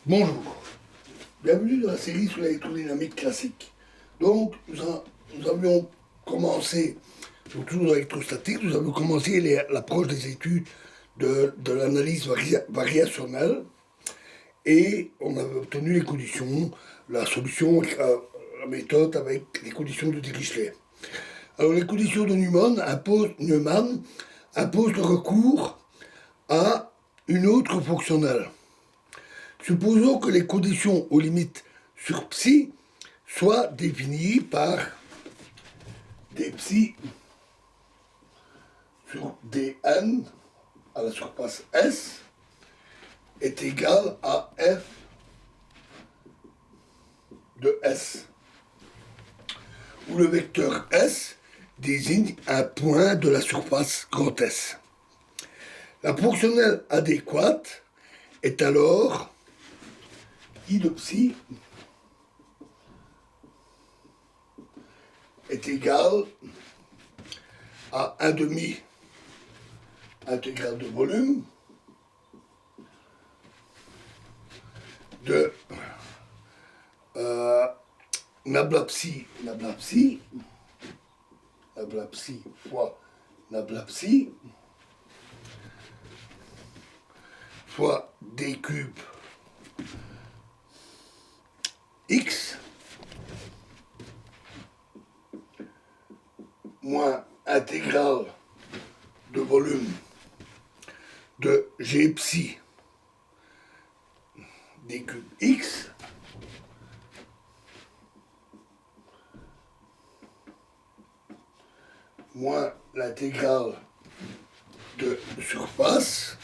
Bonjour, bienvenue dans la série sur l'électrodynamique classique. Donc, nous avions commencé, toujours dans l'électrostatique, nous avons commencé l'approche des études de l'analyse variationnelle et on avait obtenu les conditions, la solution, la méthode avec les conditions de Dirichlet. Alors, les conditions de Neumann imposent le recours à une autre fonctionnelle. Supposons que les conditions aux limites sur psi soient définies par des psi sur dn à la surface S est égal à f de S, où le vecteur S désigne un point de la surface grand S. La fonctionnelle adéquate est alors I de psi est égal à 1 demi intégrale de volume de nabla psi fois nabla psi fois d cube x moins intégrale de volume de g psi d cube x moins l'intégrale de surface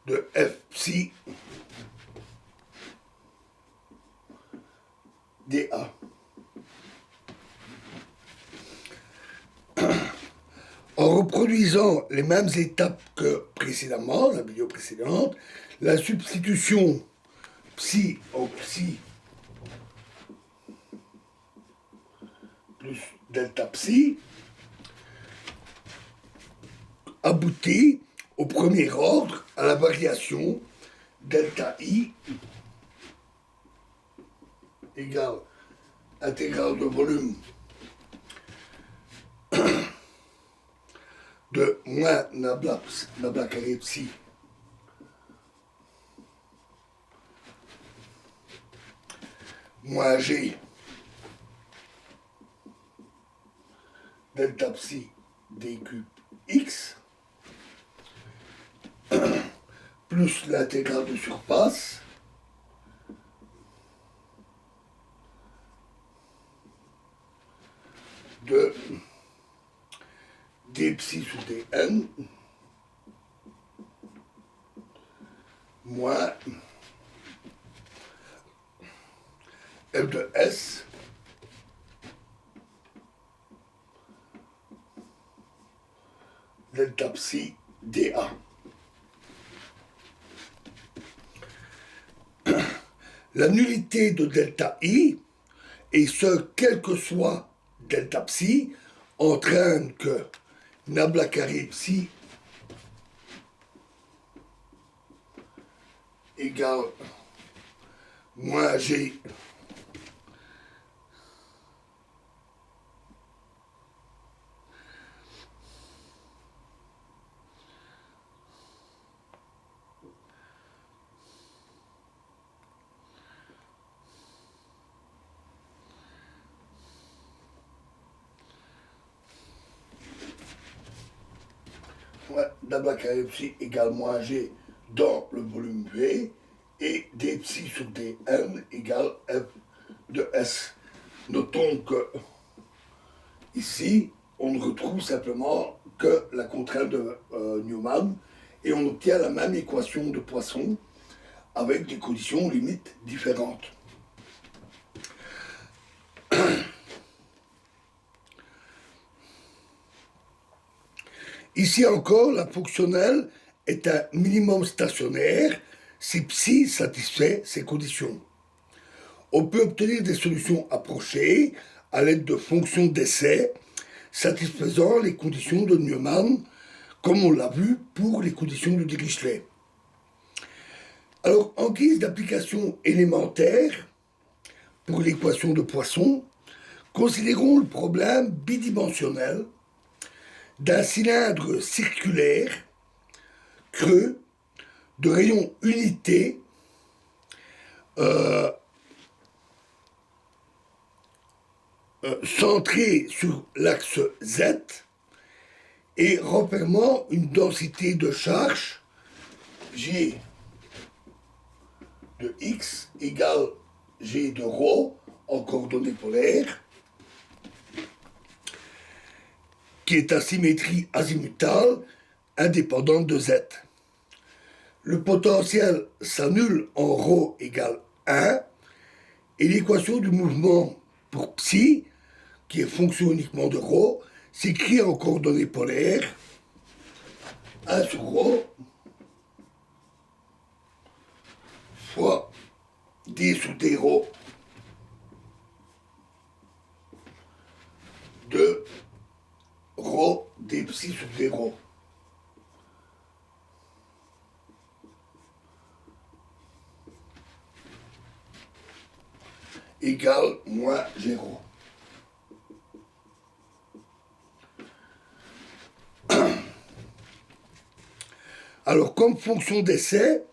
de f psi dA. En reproduisant les mêmes étapes que précédemment, la vidéo précédente, la substitution psi en psi plus delta psi aboutit au premier ordre à la variation delta I égale intégrale de volume de moins nabla carré psi moins g delta psi d cube x plus l'intégrale de surface de d psi sur dn moins f de s delta psi dA. La nullité de delta I, et ce, quel que soit delta psi, entraîne que nabla carré psi égale moins g nabla carré psi égale moins g dans le volume V et d psi sur dn égale f de s. Notons que ici, on ne retrouve simplement que la contrainte de Neumann et on obtient la même équation de Poisson avec des conditions limites différentes. Ici encore, la fonctionnelle est un minimum stationnaire si psi satisfait ces conditions. On peut obtenir des solutions approchées à l'aide de fonctions d'essai satisfaisant les conditions de Neumann, comme on l'a vu pour les conditions de Dirichlet. Alors, en guise d'application élémentaire pour l'équation de Poisson, considérons le problème bidimensionnel d'un cylindre circulaire creux de rayon unité centré sur l'axe Z et renfermant une densité de charge G de X égale G de ρ en coordonnées polaires, qui est à symétrie azimutale indépendante de Z. Le potentiel s'annule en ρ égale 1 et l'équation du mouvement pour psi, qui est fonction uniquement de ρ, s'écrit en coordonnées polaires 1 sur ρ fois d sous d ρ de ρ d psi sur d ρ. Égale moins g ρ. Alors, comme fonction d'essai,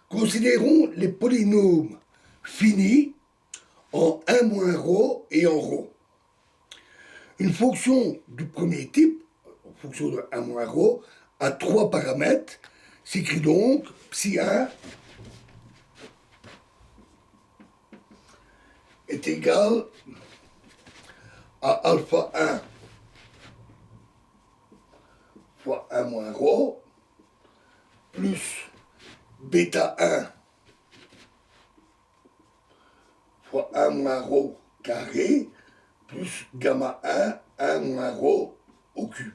considérons les polynômes finis en 1 moins ρ et en ρ. Une fonction du premier type, fonction de 1 moins ρ, a 3 paramètres, s'écrit donc psi 1 est égal à alpha 1 fois 1 moins ρ plus bêta 1 fois 1 moins ρ carré plus gamma 1, 1 moins ρ au cube.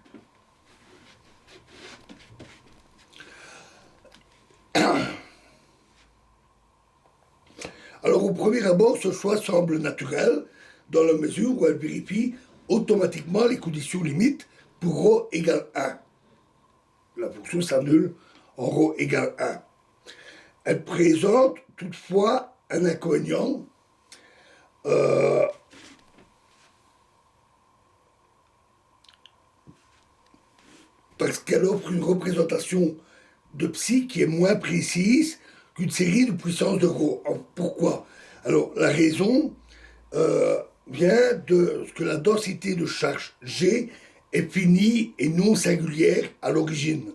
Alors au premier abord, ce choix semble naturel dans la mesure où elle vérifie automatiquement les conditions limites pour ρ égale 1. La fonction s'annule en ρ égale 1. Elle présente toutefois un inconvénient parce qu'elle offre une représentation de psi qui est moins précise qu'une série de puissances de ρ. Pourquoi? Alors la raison vient de ce que la densité de charge G est finie et non singulière à l'origine.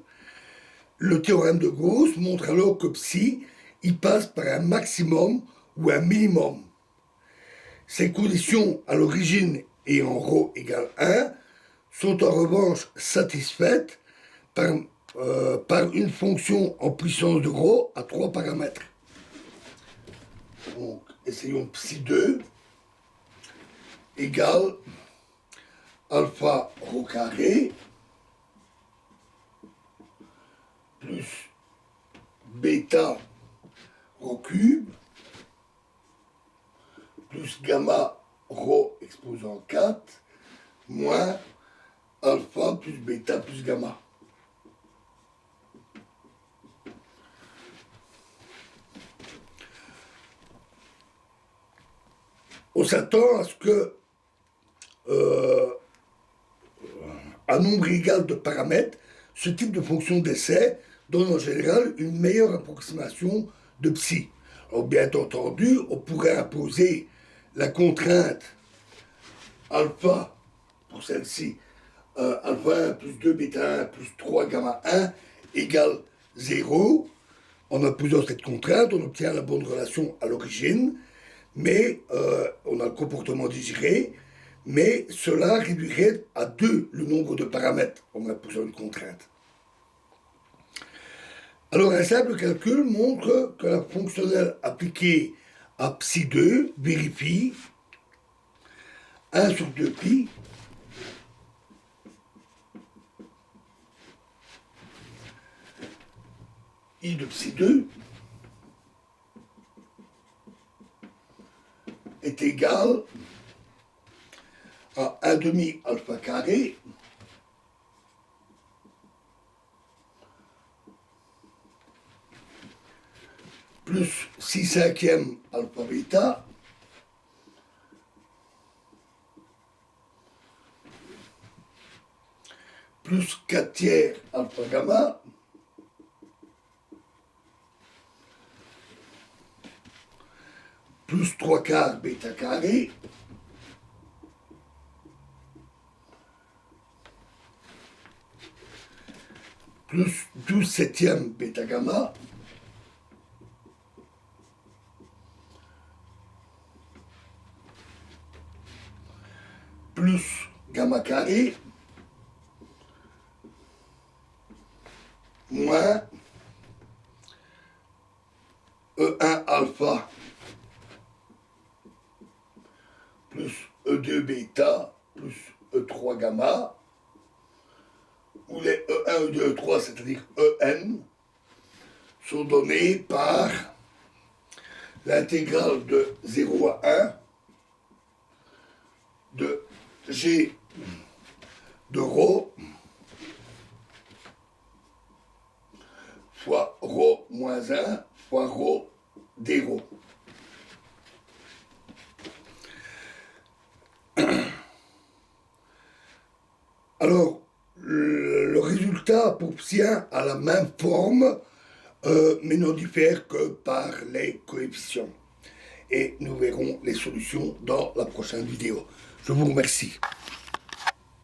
Le théorème de Gauss montre alors que psi il passe par un maximum ou un minimum. Ces conditions à l'origine et en ρ égale 1 sont en revanche satisfaites par une fonction en puissance de ρ à 3 paramètres. Donc, essayons psi 2 égale alpha ρ carré plus bêta ρ cube plus gamma ρ exposant 4 moins alpha plus bêta plus gamma. On s'attend à ce que à nombre égal de paramètres, ce type de fonction d'essai donne en général une meilleure approximation de psi. Alors bien entendu, on pourrait imposer la contrainte alpha pour celle-ci, alpha 1 plus 2 bêta 1 plus 3 gamma 1 égale 0. En imposant cette contrainte, on obtient la bonne relation à l'origine, mais on a le comportement désiré, mais cela réduirait à 2 le nombre de paramètres en imposant une contrainte. Alors un simple calcul montre que la fonctionnelle appliquée à psi 2 vérifie 1 sur 2 pi I de psi 2 est égal à 1 demi alpha carré plus 6/5 alpha bêta, plus 4/3 alpha gamma, plus 3/4 bêta carré, plus 12/7 bêta gamma, plus gamma carré, moins E1 alpha, plus E2 bêta, plus E3 gamma, où les E1, E2, E3, c'est-à-dire En, sont donnés par l'intégrale de 0 à 1 de G de ρ fois ρ moins 1 fois ρ d ρ. Alors, le résultat pour psi1 a la même forme, mais ne diffère que par les coefficients. Et nous verrons les solutions dans la prochaine vidéo. Je vous remercie.